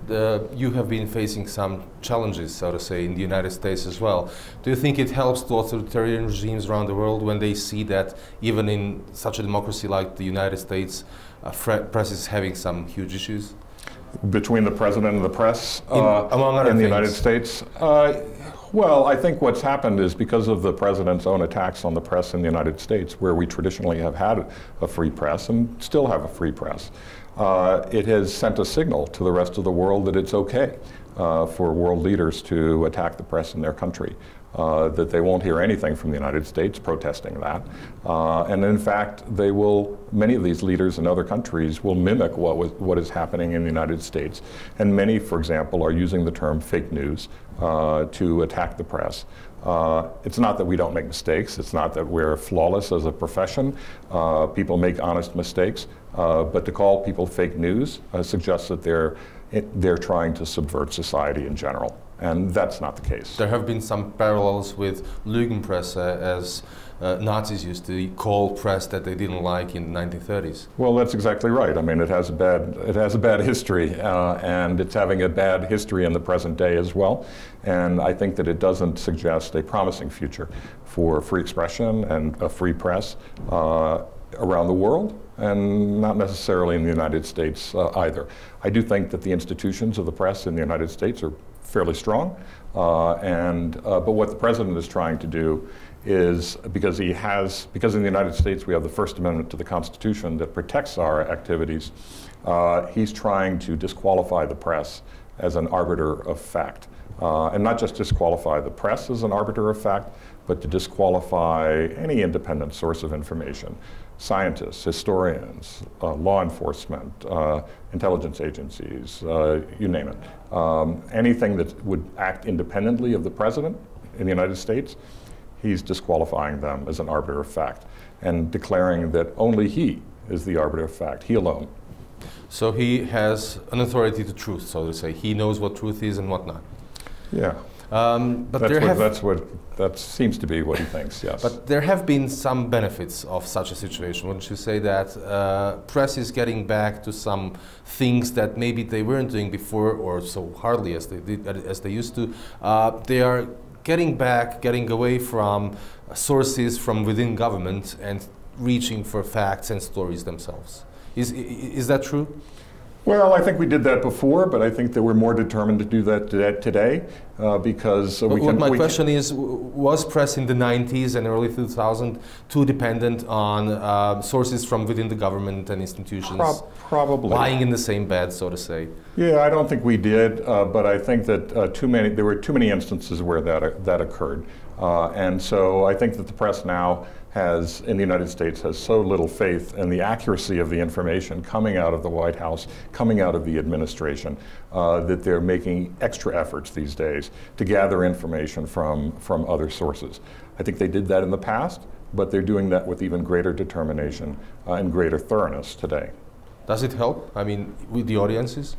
You have been facing some challenges, so to say, in the United States as well. Do you think it helps to authoritarian regimes around the world when they see that even in such a democracy like the United States, press is having some huge issues? Between the president and the press among other in the things. United States? Well, I think what's happened is because of the president's own attacks on the press in the United States, where we traditionally have had a free press and still have a free press, it has sent a signal to the rest of the world that it's okay for world leaders to attack the press in their country. That they won't hear anything from the United States protesting that. And in fact, many of these leaders in other countries will mimic what is happening in the United States. And many, for example, are using the term fake news to attack the press. It's not that we don't make mistakes. It's not that we're flawless as a profession. People make honest mistakes. But to call people fake news suggests that they're trying to subvert society in general. And that's not the case. There have been some parallels with Lügenpresse, as Nazis used to call press that they didn't like in the 1930s. Well, that's exactly right. I mean, it has a bad history, and it's having a bad history in the present day as well. And I think that it doesn't suggest a promising future for free expression and a free press around the world, and not necessarily in the United States either. I do think that the institutions of the press in the United States are fairly strong, but what the president is trying to do is, because in the United States we have the First Amendment to the Constitution that protects our activities, he's trying to disqualify the press as an arbiter of fact. And not just disqualify the press as an arbiter of fact, but to disqualify any independent source of information. Scientists, historians, law enforcement, intelligence agencies, you name it. Anything that would act independently of the president in the United States, he's disqualifying them as an arbiter of fact and declaring that only he is the arbiter of fact, he alone. So he has an authority to truth, so to say. He knows what truth is and what not. Yeah. That seems to be what he thinks, yes. But there have been some benefits of such a situation. Wouldn't you say that press is getting back to some things that maybe they weren't doing before, or so hardly as they used to? They are getting away from sources from within government and reaching for facts and stories themselves. Is that true? Well, I think we did that before, but I think that we're more determined to do that today because we can... My question is, was press in the 90s and early 2000s too dependent on sources from within the government and institutions? Probably. Lying in the same bed, so to say. Yeah, I don't think we did, but I think that there were too many instances where that occurred. And so I think that the press now in the United States has so little faith in the accuracy of the information coming out of the White House, coming out of the administration, that they're making extra efforts these days to gather information from other sources. I think they did that in the past, but they're doing that with even greater determination and greater thoroughness today. Does it help, I mean, with the audiences?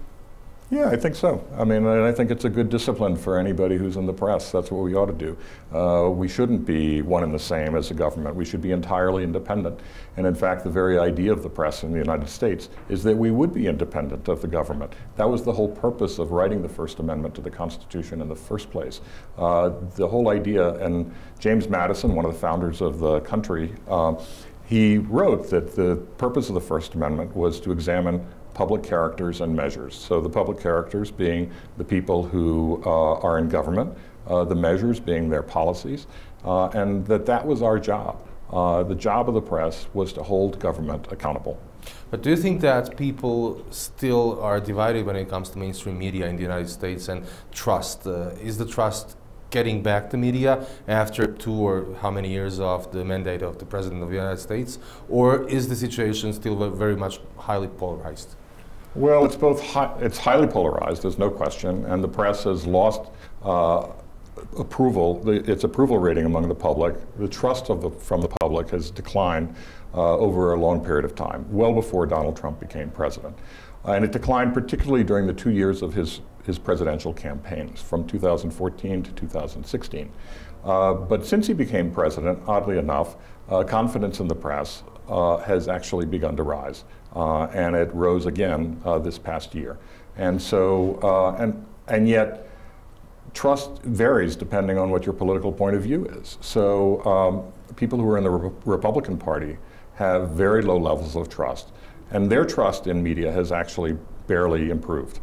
Yeah, I think so. I mean, I think it's a good discipline for anybody who's in the press. That's what we ought to do. We shouldn't be one and the same as the government. We should be entirely independent. And in fact, the very idea of the press in the United States is that we would be independent of the government. That was the whole purpose of writing the First Amendment to the Constitution in the first place. The whole idea, and James Madison, one of the founders of the country, he wrote that the purpose of the First Amendment was to examine public characters and measures. So the public characters being the people who are in government, the measures being their policies, and that was our job. The job of the press was to hold government accountable. But do you think that people still are divided when it comes to mainstream media in the United States and trust? Is the trust getting back to media after 2 or how many years of the mandate of the President of the United States? Or is the situation still very much highly polarized? Well, it's highly polarized, there's no question, and the press has lost its approval rating among the public. The trust from the public has declined over a long period of time, well before Donald Trump became president. And it declined particularly during the 2 years of his presidential campaigns, from 2014 to 2016. But since he became president, oddly enough, confidence in the press has actually begun to rise. And it rose again this past year. And so, and yet, trust varies depending on what your political point of view is. So people who are in the Republican Party have very low levels of trust, and their trust in media has actually barely improved.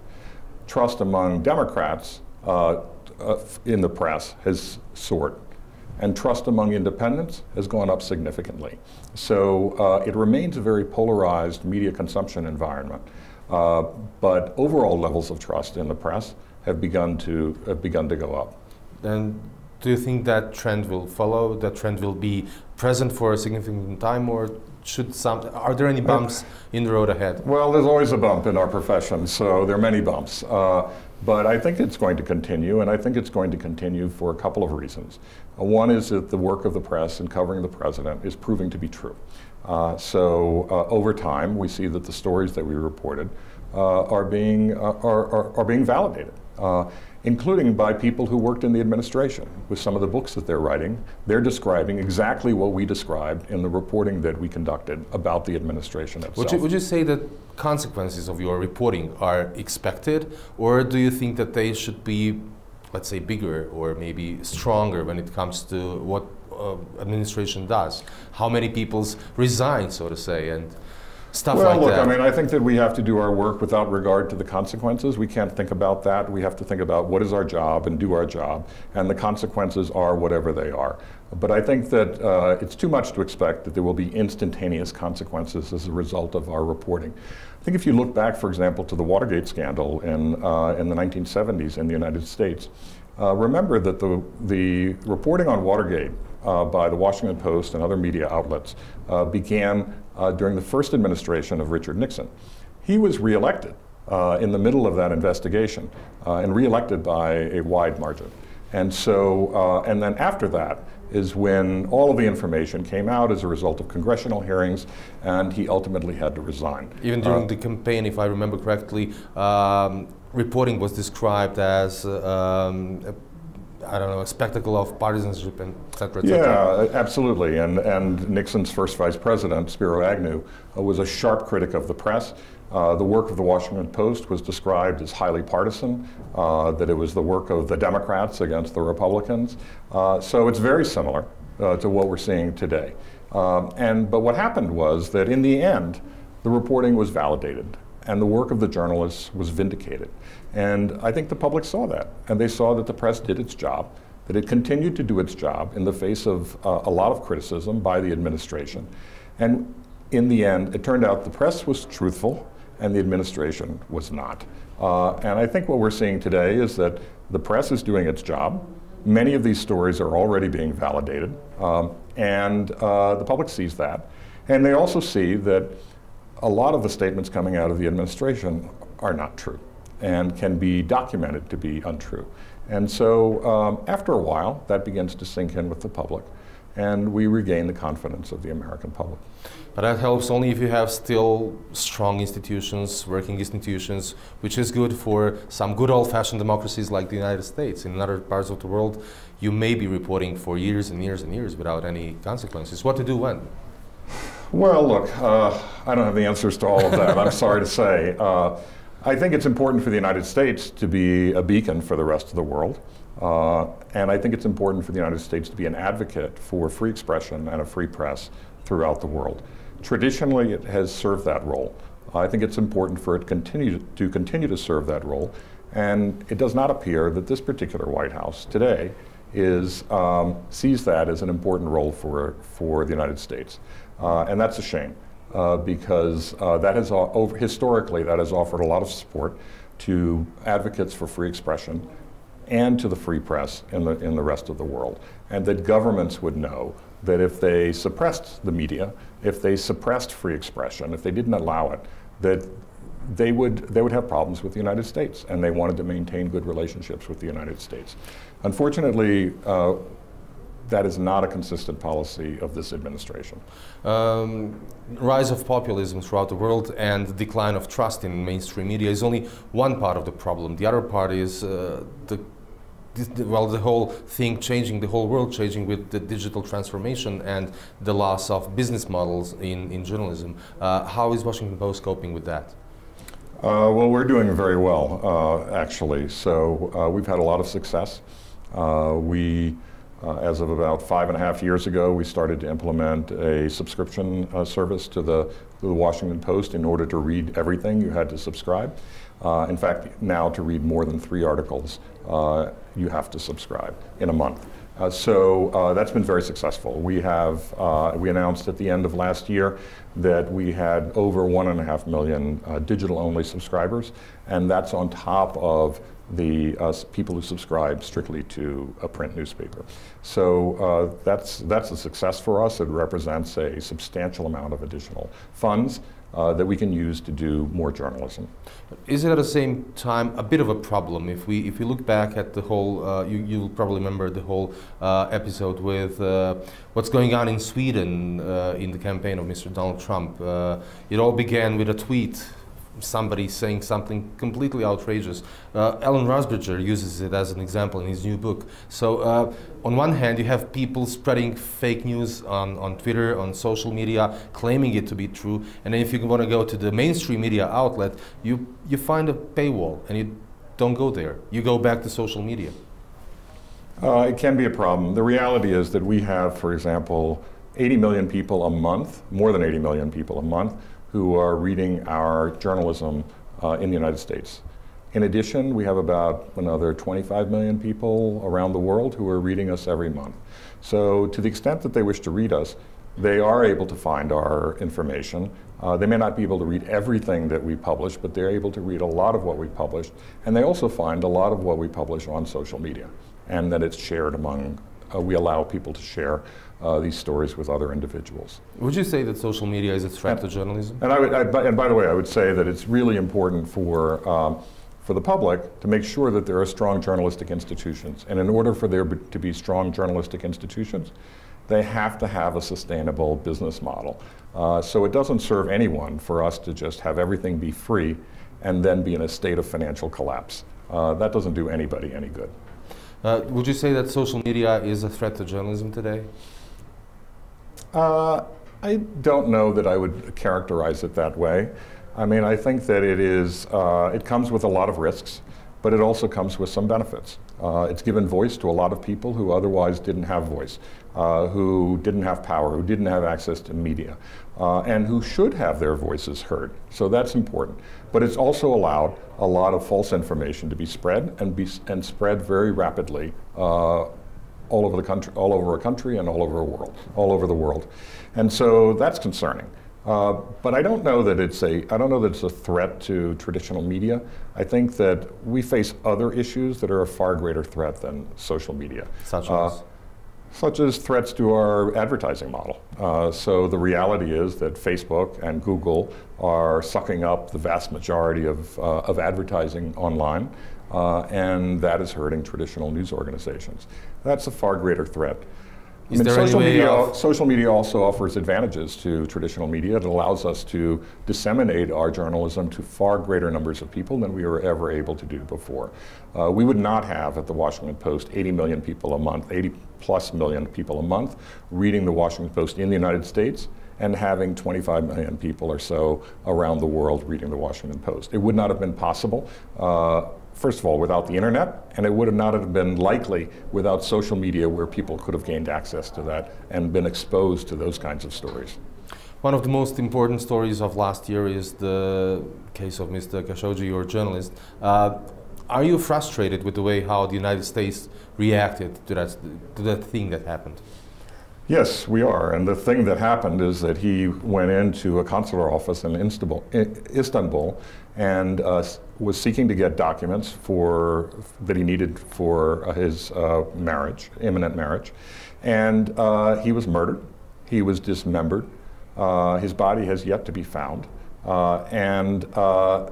Trust among Democrats in the press has soared, and trust among independents has gone up significantly. So it remains a very polarized media consumption environment, but overall levels of trust in the press have begun to go up. And do you think that trend will follow? That trend will be present for a significant time, or are there any bumps in the road ahead? Well, there's always a bump in our profession, so there are many bumps. But I think it's going to continue, and I think it's going to continue for a couple of reasons. One is that the work of the press in covering the president is proving to be true. Over time, we see that the stories that we reported are being validated, including by people who worked in the administration. With some of the books that they're writing, they're describing exactly what we described in the reporting that we conducted about the administration itself. Would you say that consequences of your reporting are expected, or do you think that they should be, let's say, bigger or maybe stronger when it comes to what administration does? How many people resign, so to say, and stuff like that? Well, look, I mean, I think that we have to do our work without regard to the consequences. We can't think about that. We have to think about what is our job and do our job, and the consequences are whatever they are. But I think that it's too much to expect that there will be instantaneous consequences as a result of our reporting. I think if you look back, for example, to the Watergate scandal in the 1970s in the United States, remember that the reporting on Watergate by the Washington Post and other media outlets began during the first administration of Richard Nixon. He was reelected in the middle of that investigation and reelected by a wide margin. And so, and then after that is when all of the information came out as a result of congressional hearings, and he ultimately had to resign. Even during the campaign, if I remember correctly, reporting was described as I don't know, a spectacle of partisanship, and et cetera, et cetera. Yeah, absolutely. And Nixon's first vice president, Spiro Agnew, was a sharp critic of the press. The work of the Washington Post was described as highly partisan, that it was the work of the Democrats against the Republicans. So it's very similar to what we're seeing today. But what happened was that in the end, the reporting was validated, and the work of the journalists was vindicated. And I think the public saw that, and they saw that the press did its job, that it continued to do its job in the face of a lot of criticism by the administration. And in the end, it turned out the press was truthful and the administration was not. And I think what we're seeing today is that the press is doing its job. Many of these stories are already being validated, and the public sees that. And they also see that a lot of the statements coming out of the administration are not true and can be documented to be untrue. And so after a while, that begins to sink in with the public, and we regain the confidence of the American public. But that helps only if you have still strong institutions, working institutions, which is good for some good old-fashioned democracies like the United States. In other parts of the world, you may be reporting for years and years and years without any consequences. What to do when? Well, look, I don't have the answers to all of that, I'm sorry to say. I think it's important for the United States to be a beacon for the rest of the world. And I think it's important for the United States to be an advocate for free expression and a free press throughout the world. Traditionally, it has served that role. I think it's important for it to continue to serve that role. And it does not appear that this particular White House today sees that as an important role for the United States. And that's a shame, because that has historically that has offered a lot of support to advocates for free expression and to the free press in the rest of the world, and that governments would know that if they suppressed the media, if they suppressed free expression, if they didn't allow it, that they would have problems with the United States, and they wanted to maintain good relationships with the United States. Unfortunately, that is not a consistent policy of this administration. Rise of populism throughout the world and decline of trust in mainstream media is only one part of the problem. The other part is the whole thing changing, the whole world changing with the digital transformation and the loss of business models in journalism. How is Washington Post coping with that? Well, we're doing very well, actually. So we've had a lot of success. As of about 5.5 years ago, we started to implement a subscription service to the Washington Post. In order to read everything, you had to subscribe. In fact, now to read more than 3 articles, you have to subscribe in a month. So that's been very successful. We announced at the end of last year that we had over 1.5 million digital-only subscribers, and that's on top of the people who subscribe strictly to a print newspaper. So that's a success for us. It represents a substantial amount of additional funds that we can use to do more journalism. Is it at the same time a bit of a problem if we look back at the whole? You'll probably remember the whole episode with what's going on in Sweden in the campaign of Mr. Donald Trump. It all began with a tweet. Somebody saying something completely outrageous. Alan Rusbridger uses it as an example in his new book. So on one hand, you have people spreading fake news on Twitter, on social media, claiming it to be true. And then if you want to go to the mainstream media outlet, you find a paywall and you don't go there. You go back to social media. It can be a problem. The reality is that we have, for example, 80 million people a month, more than 80 million people a month, who are reading our journalism in the United States. In addition, we have about another 25 million people around the world who are reading us every month. So to the extent that they wish to read us, they are able to find our information. They may not be able to read everything that we publish, but they're able to read a lot of what we publish. And they also find a lot of what we publish on social media, and that it's shared among, we allow people to share these stories with other individuals. Would you say that social media is a threat to journalism? And by the way, I would say that it's really important for the public to make sure that there are strong journalistic institutions. And in order for there to be strong journalistic institutions, they have to have a sustainable business model. So it doesn't serve anyone for us to just have everything be free and then be in a state of financial collapse. That doesn't do anybody any good. Would you say that social media is a threat to journalism today? I don't know that I would characterize it that way. I mean, I think that it comes with a lot of risks, but it also comes with some benefits. It's given voice to a lot of people who otherwise didn't have voice, who didn't have power, who didn't have access to media, and who should have their voices heard. So that's important. But it's also allowed a lot of false information to be spread and spread very rapidly all over the country, all over a country, and all over the world, and so that's concerning. But I don't know that it's a threat to traditional media. I think that we face other issues that are a far greater threat than social media. Such as threats to our advertising model. So the reality is that Facebook and Google are sucking up the vast majority of advertising online, and that is hurting traditional news organizations. That's a far greater threat. I mean, social media also offers advantages to traditional media. It allows us to disseminate our journalism to far greater numbers of people than we were ever able to do before. We would not have at the Washington Post 80 million people a month, 80+ million people a month reading the Washington Post in the United States, and having 25 million people or so around the world reading the Washington Post. It would not have been possible, first of all, without the internet, and it would not have been likely without social media, where people could have gained access to that and been exposed to those kinds of stories. One of the most important stories of last year is the case of Mr. Khashoggi, your journalist. Are you frustrated with the way how the United States reacted to that thing that happened? Yes, we are. And the thing that happened is that he went into a consular office in Istanbul and was seeking to get documents that he needed for his imminent marriage. And he was murdered. He was dismembered. His body has yet to be found. And the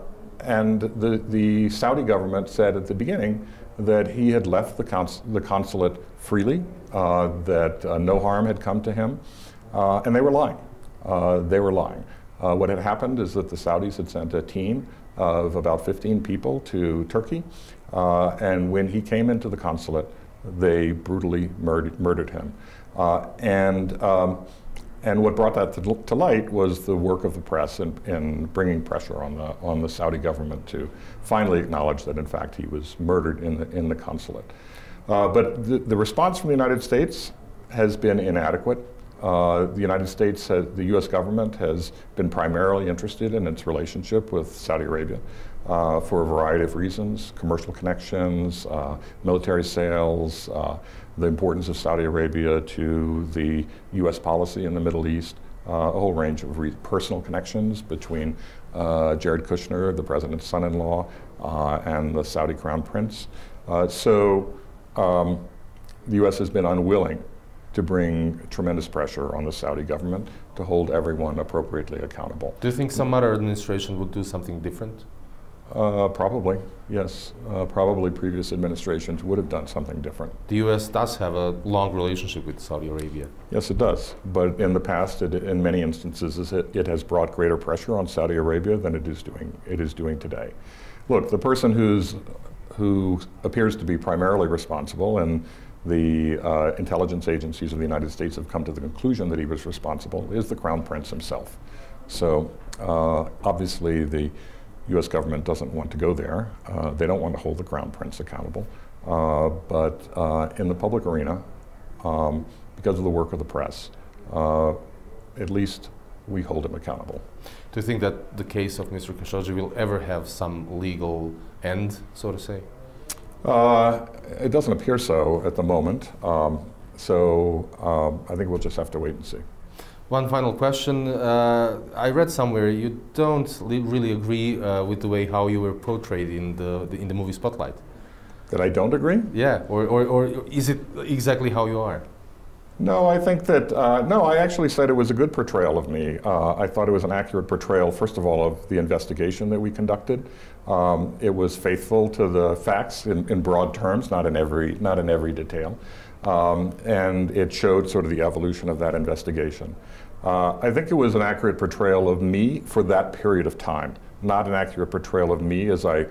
Saudi government said at the beginning that he had left the consulate freely, that no harm had come to him, and they were lying. What had happened is that the Saudis had sent a team of about 15 people to Turkey, and when he came into the consulate, they brutally murdered him. And what brought that to light was the work of the press in bringing pressure on the Saudi government to finally acknowledge that, in fact, he was murdered in the consulate. But the response from the United States has been inadequate. The United States, the U.S. government has been primarily interested in its relationship with Saudi Arabia for a variety of reasons: commercial connections, military sales, the importance of Saudi Arabia to the U.S. policy in the Middle East, a whole range of personal connections between Jared Kushner, the president's son-in-law, and the Saudi crown prince. So the U.S. has been unwilling to bring tremendous pressure on the Saudi government to hold everyone appropriately accountable. Do you think some other administration would do something different? Probably, yes. Probably previous administrations would have done something different. The U.S. does have a long relationship with Saudi Arabia. Yes, it does. But in the past, in many instances, it has brought greater pressure on Saudi Arabia than it is doing today. Look, the person who appears to be primarily responsible, and the intelligence agencies of the United States have come to the conclusion that he was responsible, is the Crown Prince himself. So obviously the U.S. government doesn't want to go there. They don't want to hold the Crown Prince accountable. But in the public arena, because of the work of the press, at least we hold him accountable. Do you think that the case of Mr. Khashoggi will ever have some legal end, so to say? It doesn't appear so at the moment. I think we'll just have to wait and see. One final question. I read somewhere you don't really agree with the way how you were portrayed in the movie Spotlight. That I don't agree? Yeah, or is it exactly how you are? No, I think that, no, I actually said it was a good portrayal of me. I thought it was an accurate portrayal, first of all, of the investigation that we conducted. It was faithful to the facts in broad terms, not in every detail. And it showed sort of the evolution of that investigation. I think it was an accurate portrayal of me for that period of time, not an accurate portrayal of me as a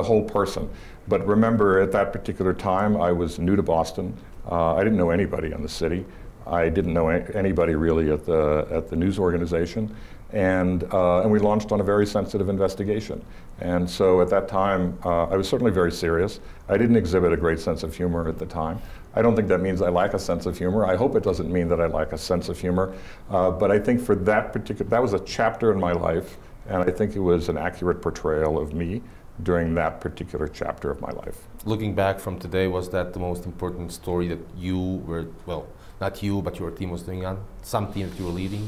whole person. But remember, at that particular time, I was new to Boston. I didn't know anybody in the city. I didn't know anybody really at the news organization. And we launched on a very sensitive investigation. And so at that time, I was certainly very serious. I didn't exhibit a great sense of humor at the time. I don't think that means I lack a sense of humor. I hope it doesn't mean that I lack a sense of humor. But I think for that was a chapter in my life, and I think it was an accurate portrayal of me during that particular chapter of my life. Looking back from today, was that the most important story that you were, well, not you, but your team was doing on, some team that you were leading?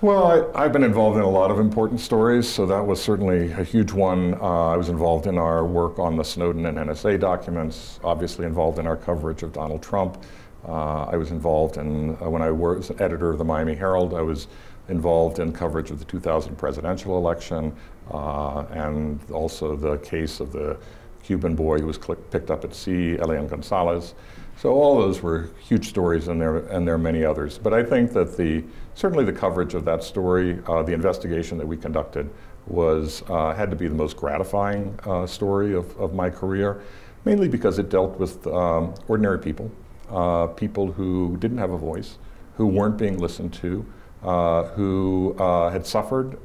Well, I've been involved in a lot of important stories, so that was certainly a huge one. I was involved in our work on the Snowden and NSA documents, obviously involved in our coverage of Donald Trump. I was involved in, when I was editor of the Miami Herald, I was involved in coverage of the 2000 presidential election, and also the case of the Cuban boy who was picked up at sea, Elian Gonzalez. So all those were huge stories, and there are many others. But I think that certainly the coverage of that story, the investigation that we conducted, had to be the most gratifying story of my career, mainly because it dealt with ordinary people, people who didn't have a voice, who weren't being listened to, who had suffered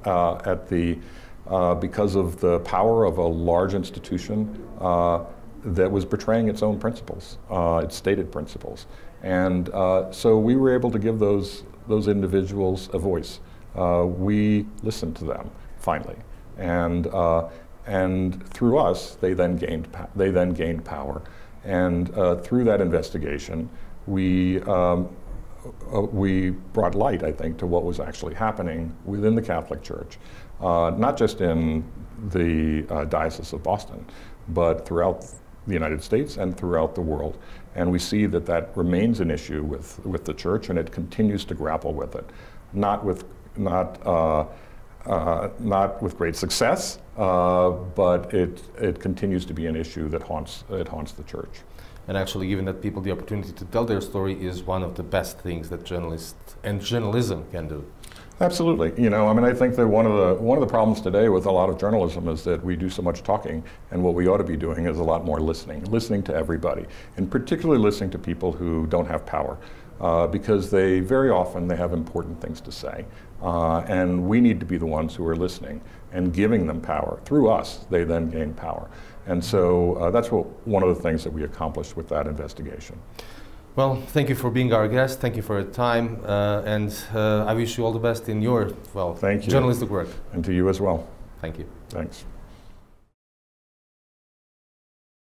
because of the power of a large institution that was betraying its own principles, its stated principles. And so we were able to give those individuals a voice. We listened to them, finally. And through us, they then gained power. And through that investigation, we brought light, I think, to what was actually happening within the Catholic Church, not just in the Diocese of Boston, but throughout the United States and throughout the world. And we see that remains an issue with the Church, and it continues to grapple with it, not with great success, but it continues to be an issue that haunts the Church. And actually, giving that people the opportunity to tell their story is one of the best things that journalists and journalism can do. Absolutely. You know, I mean, I think that one of the problems today with a lot of journalism is that we do so much talking, and what we ought to be doing is a lot more listening to everybody, and particularly listening to people who don't have power. because very often they have important things to say. And we need to be the ones who are listening and giving them power. Through us, they then gain power. And so that's one of the things that we accomplished with that investigation. Well, thank you for being our guest. Thank you for your time. And I wish you all the best in your, Thank you. journalistic work. And to you as well. Thank you. Thanks.